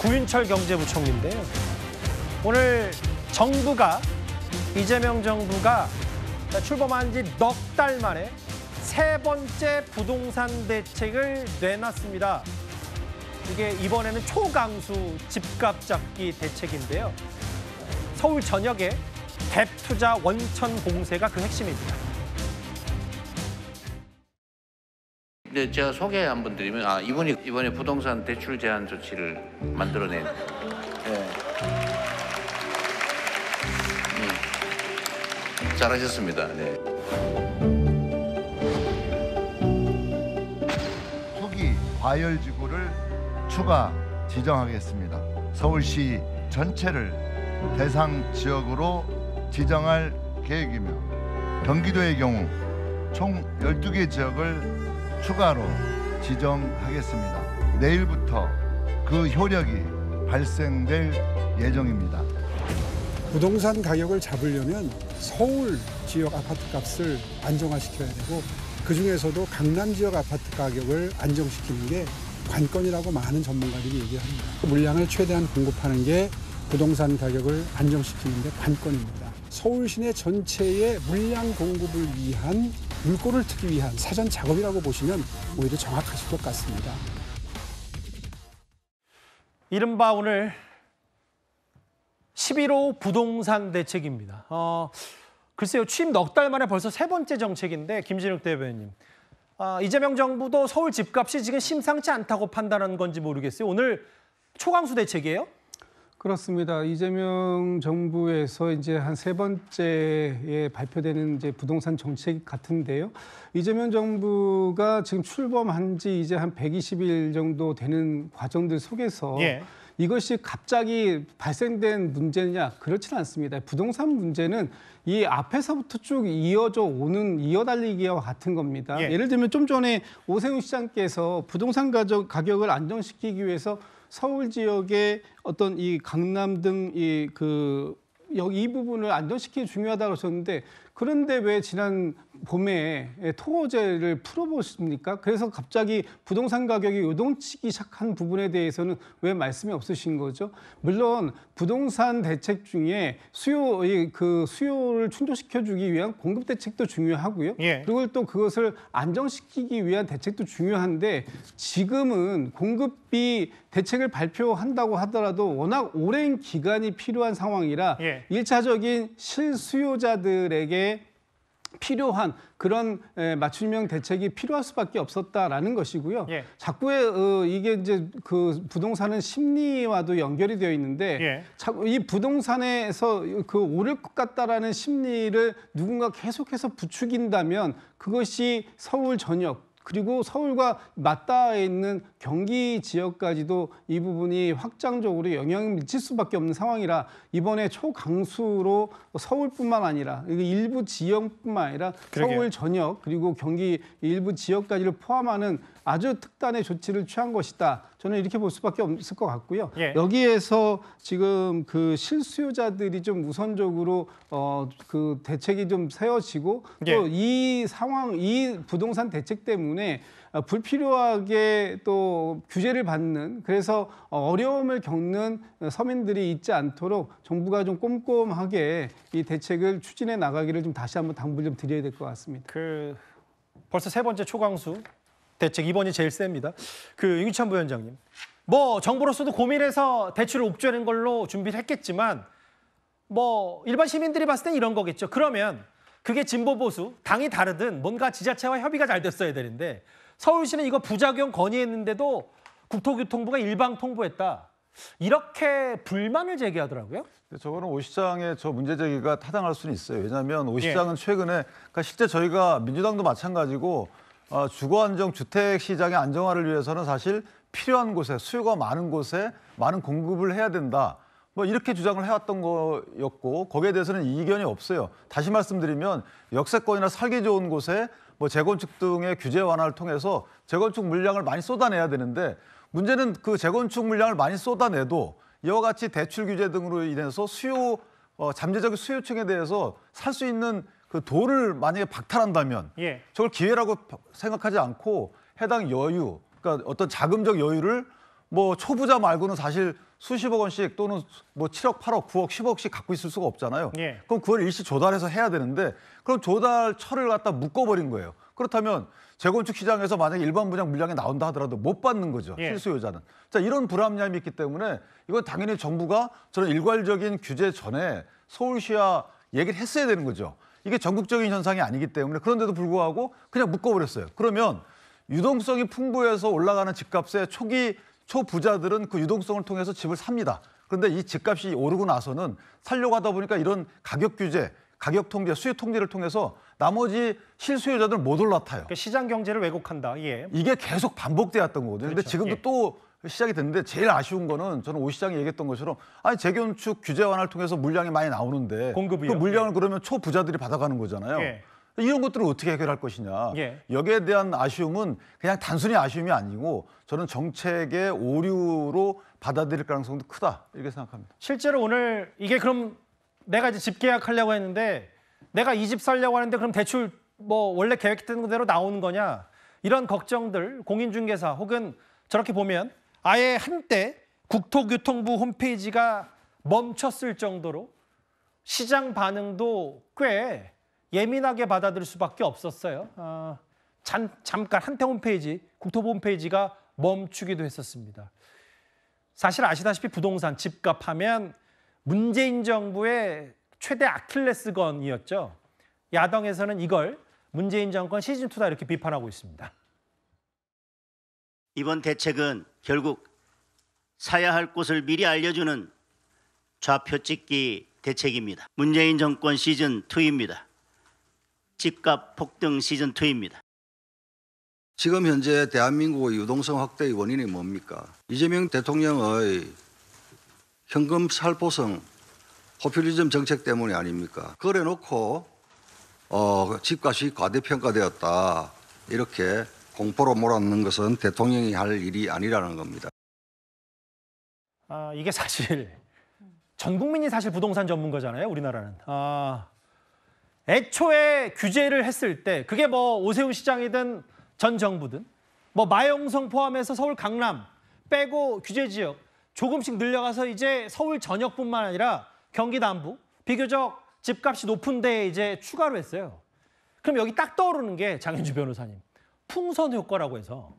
구윤철 경제부총리인데요. 오늘 이재명 정부가 출범한 지 넉 달 만에 세 번째 부동산 대책을 내놨습니다. 이게 이번에는 초강수 집값 잡기 대책인데요. 서울 전역에 갭 투자 원천 봉쇄가 그 핵심입니다. 네, 제가 소개 한번 드리면 이분이 이번에 부동산 대출 제한 조치를 만들어낸 잘하셨습니다. 네. 후기 과열지구를 추가 지정하겠습니다. 서울시 전체를 대상 지역으로 지정할 계획이며 경기도의 경우 총 12개 지역을 추가로 지정하겠습니다. 내일부터 그 효력이 발생될 예정입니다. 부동산 가격을 잡으려면 서울 지역 아파트 값을 안정화시켜야 되고 그중에서도 강남 지역 아파트 가격을 안정시키는 게 관건이라고 많은 전문가들이 얘기합니다. 물량을 최대한 공급하는 게 부동산 가격을 안정시키는 데 관건입니다. 서울 시내 전체의 물량 공급을 위한 물꼬를 트기 위한 사전 작업이라고 보시면 오히려 정확하실 것 같습니다. 이른바 오늘 11호 부동산 대책입니다. 글쎄요, 취임 넉 달 만에 벌써 세 번째 정책인데 김진욱 대변인. 이재명 정부도 서울 집값이 지금 심상치 않다고 판단한 건지 모르겠어요. 오늘 초강수 대책이에요? 그렇습니다. 이재명 정부에서 이제 한 세 번째에 발표되는 이제 부동산 정책 같은데요. 이재명 정부가 지금 출범한 지 이제 한 120일 정도 되는 과정들 속에서 이것이 갑자기 발생된 문제냐? 그렇지는 않습니다. 부동산 문제는 이 앞에서부터 쭉 이어달리기와 같은 겁니다. 예를 들면 좀 전에 오세훈 시장께서 부동산 가격을 안정시키기 위해서 서울 지역의 어떤 이 강남 등 이 부분을 안정시키기 중요하다고 하셨는데 그런데 왜 지난 봄에 토호제를 풀어보십니까? 그래서 갑자기 부동산 가격이 요동치기 시작한 부분에 대해서는 왜 말씀이 없으신 거죠? 물론 부동산 대책 중에 수요를 충족시켜주기 위한 공급 대책도 중요하고요. 그리고 또 그것을 안정시키기 위한 대책도 중요한데 지금은 공급비 대책을 발표한다고 하더라도 워낙 오랜 기간이 필요한 상황이라 일차적인 실수요자들에게 필요한 그런 맞춤형 대책이 필요할 수밖에 없었다라는 것이고요. 자꾸 이게 이제 그 부동산은 심리와도 연결이 되어 있는데 자꾸 이 부동산에서 오를 것 같다라는 심리를 누군가 계속해서 부추긴다면 그것이 서울 전역 그리고 서울과 맞닿아 있는 경기 지역까지도 이 부분이 확장적으로 영향을 미칠 수밖에 없는 상황이라 이번에 초강수로 서울뿐만 아니라 일부 지역뿐만 아니라 서울 전역 그리고 경기 일부 지역까지를 포함하는 아주 특단의 조치를 취한 것이다. 저는 이렇게 볼 수밖에 없을 것 같고요. 여기에서 지금 그 실수요자들이 좀 우선적으로 그 대책이 좀 세워지고 또 이 부동산 대책 때문에 불필요하게 또 규제를 받는 그래서 어려움을 겪는 서민들이 있지 않도록 정부가 좀 꼼꼼하게 이 대책을 추진해 나가기를 좀 다시 한번 당부를 좀 드려야 될 것 같습니다. 벌써 세 번째 초강수 대책 이번이 제일 셉니다. 윤기찬 부위원장님, 정부로서도 고민해서 대출을 옥죄는 걸로 준비를 했겠지만 일반 시민들이 봤을 땐 이런 거겠죠. 그러면 그게 진보 보수 당이 다르든 뭔가 지자체와 협의가 잘 됐어야 되는데 서울시는 이거 부작용 건의했는데도 국토교통부가 일방 통보했다. 이렇게 불만을 제기하더라고요. 저거는 오 시장의 문제 제기가 타당할 수는 있어요. 왜냐하면 오 시장은 최근에 실제 저희가 민주당도 마찬가지고 주거안정 주택 시장의 안정화를 위해서는 사실 필요한 곳에 수요가 많은 곳에 많은 공급을 해야 된다. 이렇게 주장을 해왔던 거였고 거기에 대해서는 이견이 없어요. 다시 말씀드리면 역세권이나 살기 좋은 곳에 재건축 등의 규제 완화를 통해서 재건축 물량을 많이 쏟아내야 되는데 문제는 그 재건축 물량을 많이 쏟아내도 이와 같이 대출 규제 등으로 인해서 잠재적인 수요층에 대해서 살 수 있는 그 돈을 만약에 박탈한다면 저걸 기회라고 생각하지 않고 해당 여유, 그러니까 어떤 자금적 여유를 뭐 초부자 말고는 사실 수십억 원씩 또는 뭐 7억, 8억, 9억, 10억씩 갖고 있을 수가 없잖아요. 예. 그럼 그걸 일시 조달해서 해야 되는데 그럼 조달처를 갖다 묶어버린 거예요. 그렇다면 재건축 시장에서 만약에 일반 분양 물량이 나온다 하더라도 못 받는 거죠. 예. 실수요자는. 자, 이런 불합리함이 있기 때문에 이건 당연히 정부가 저는 일괄적인 규제 전에 서울시와 얘기를 했어야 되는 거죠. 이게 전국적인 현상이 아니기 때문에 그런데도 불구하고 그냥 묶어버렸어요. 그러면 유동성이 풍부해서 올라가는 집값에 초기 초부자들은 그 유동성을 통해서 집을 삽니다. 그런데 이 집값이 오르고 나서는 살려고 하다 보니까 이런 가격 규제, 가격 통제, 수요 통제를 통해서 나머지 실수요자들은 못 올라타요. 그러니까 시장 경제를 왜곡한다. 예. 이게 계속 반복되었던 거거든요. 근데 그렇죠. 지금도 예. 또 시작이 됐는데 제일 아쉬운 거는 저는 오 시장이 얘기했던 것처럼 아니 재건축 규제 완화를 통해서 물량이 많이 나오는데 공급이요? 그 물량을 예. 그러면 초부자들이 받아가는 거잖아요. 예. 이런 것들을 어떻게 해결할 것이냐. 예. 여기에 대한 아쉬움은 그냥 단순히 아쉬움이 아니고 저는 정책의 오류로 받아들일 가능성도 크다 이렇게 생각합니다. 실제로 오늘 이게 그럼 내가 이제 집 계약하려고 했는데 내가 이 집 살려고 하는데 그럼 대출 뭐 원래 계획된 대로 나오는 거냐 이런 걱정들 공인중개사 혹은 저렇게 보면 아예 한때 국토교통부 홈페이지가 멈췄을 정도로 시장 반응도 꽤 예민하게 받아들일 수밖에 없었어요. 잠깐 한때 홈페이지, 국토부 홈페이지가 멈추기도 했었습니다. 사실 아시다시피 부동산 집값 하면 문재인 정부의 최대 아킬레스건이었죠. 야당에서는 이걸 문재인 정권 시즌2다 이렇게 비판하고 있습니다. 이번 대책은 결국 사야 할 곳을 미리 알려주는 좌표 찍기 대책입니다. 문재인 정권 시즌2입니다. 집값 폭등 시즌2입니다. 지금 현재 대한민국의 유동성 확대의 원인이 뭡니까? 이재명 대통령의 현금 살포성 포퓰리즘 정책 때문이 아닙니까? 그래놓고 집값이 과대평가되었다 이렇게 공포로 몰아넣는 것은 대통령이 할 일이 아니라는 겁니다. 이게 사실 전 국민이 사실 부동산 전문가잖아요. 우리나라는. 애초에 규제를 했을 때 그게 뭐 오세훈 시장이든 전 정부든 뭐 마영성 포함해서 서울 강남 빼고 규제 지역 조금씩 늘려가서 이제 서울 전역뿐만 아니라 경기 남부 비교적 집값이 높은 데에 이제 추가로 했어요. 그럼 여기 딱 떠오르는 게 장현주 변호사님 풍선 효과라고 해서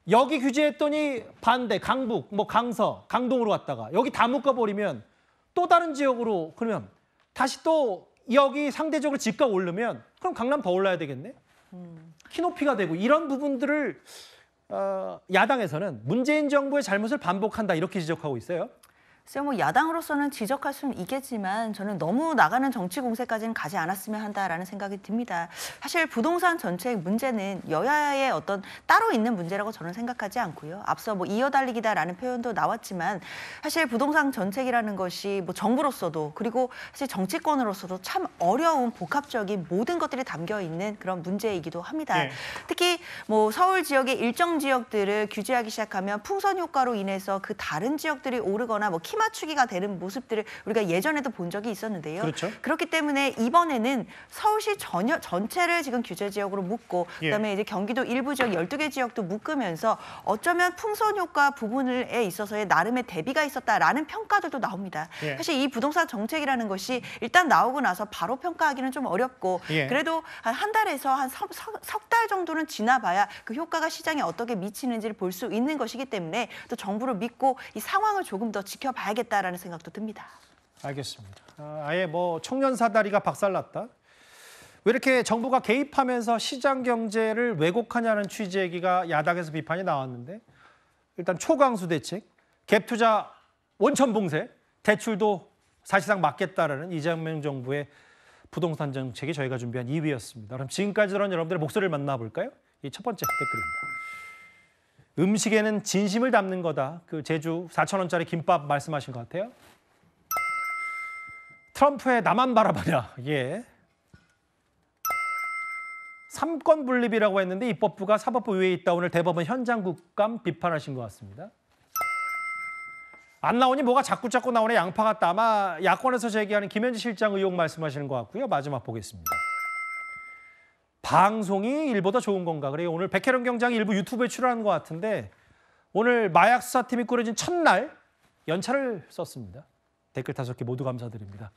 여기 규제했더니 반대 강북 뭐 강서 강동으로 갔다가 여기 다 묶어버리면 또 다른 지역으로 그러면 다시 또 여기 상대적으로 집값 오르면 그럼 강남 더 올라야 되겠네. 키높이가 되고 이런 부분들을 야당에서는 문재인 정부의 잘못을 반복한다 이렇게 지적하고 있어요. 글쎄요, 뭐 야당으로서는 지적할 수는 있겠지만 저는 너무 나가는 정치 공세까지는 가지 않았으면 한다라는 생각이 듭니다. 사실 부동산 정책 문제는 여야의 어떤 따로 있는 문제라고 저는 생각하지 않고요. 앞서 뭐 이어달리기다라는 표현도 나왔지만 사실 부동산 정책이라는 것이 뭐 정부로서도 그리고 사실 정치권으로서도 참 어려운 복합적인 모든 것들이 담겨 있는 그런 문제이기도 합니다. 네. 특히 뭐 서울 지역의 일정 지역들을 규제하기 시작하면 풍선 효과로 인해서 그 다른 지역들이 오르거나 뭐 키 맞추기가 되는 모습들을 우리가 예전에도 본 적이 있었는데요. 그렇죠. 그렇기 때문에 이번에는 서울시 전체를 지금 규제 지역으로 묶고 그다음에 이제 경기도 일부 지역 12개 지역도 묶으면서 어쩌면 풍선 효과 부분에 있어서의 나름의 대비가 있었다라는 평가들도 나옵니다. 사실 이 부동산 정책이라는 것이 일단 나오고 나서 바로 평가하기는 좀 어렵고 그래도 한 달에서 한 석 달 정도는 지나봐야 그 효과가 시장에 어떻게 미치는지를 볼 수 있는 것이기 때문에 또 정부를 믿고 이 상황을 조금 더 지켜봐야겠다라는 생각도 듭니다. 알겠습니다. 아예 뭐 청년 사다리가 박살났다. 왜 이렇게 정부가 개입하면서 시장 경제를 왜곡하냐는 취지 얘기가 야당에서 비판이 나왔는데 일단 초강수 대책, 갭 투자 원천 봉쇄, 대출도 사실상 막겠다라는 이재명 정부의 부동산 정책이 저희가 준비한 2위였습니다. 그럼 지금까지 들은 여러분들의 목소리를 만나볼까요? 이 첫 번째 댓글입니다. 음식에는 진심을 담는 거다. 그 제주 4,000원짜리 김밥 말씀하신 것 같아요. 트럼프의 나만 바라보냐. 예. 삼권 분립이라고 했는데 입법부가 사법부 위에 있다. 오늘 대법원 현장 국감 비판하신 것 같습니다. 안 나오니 뭐가 자꾸 나오네 양파 같다. 아마 야권에서 제기하는 김현지 실장 의혹 말씀하시는 것 같고요. 마지막 보겠습니다. 방송이 일보다 좋은 건가? 그래요. 오늘 백혜련 경장이 일부 유튜브에 출연한 것 같은데 오늘 마약 수사팀이 꾸려진 첫날 연차를 썼습니다. 댓글 5개 모두 감사드립니다.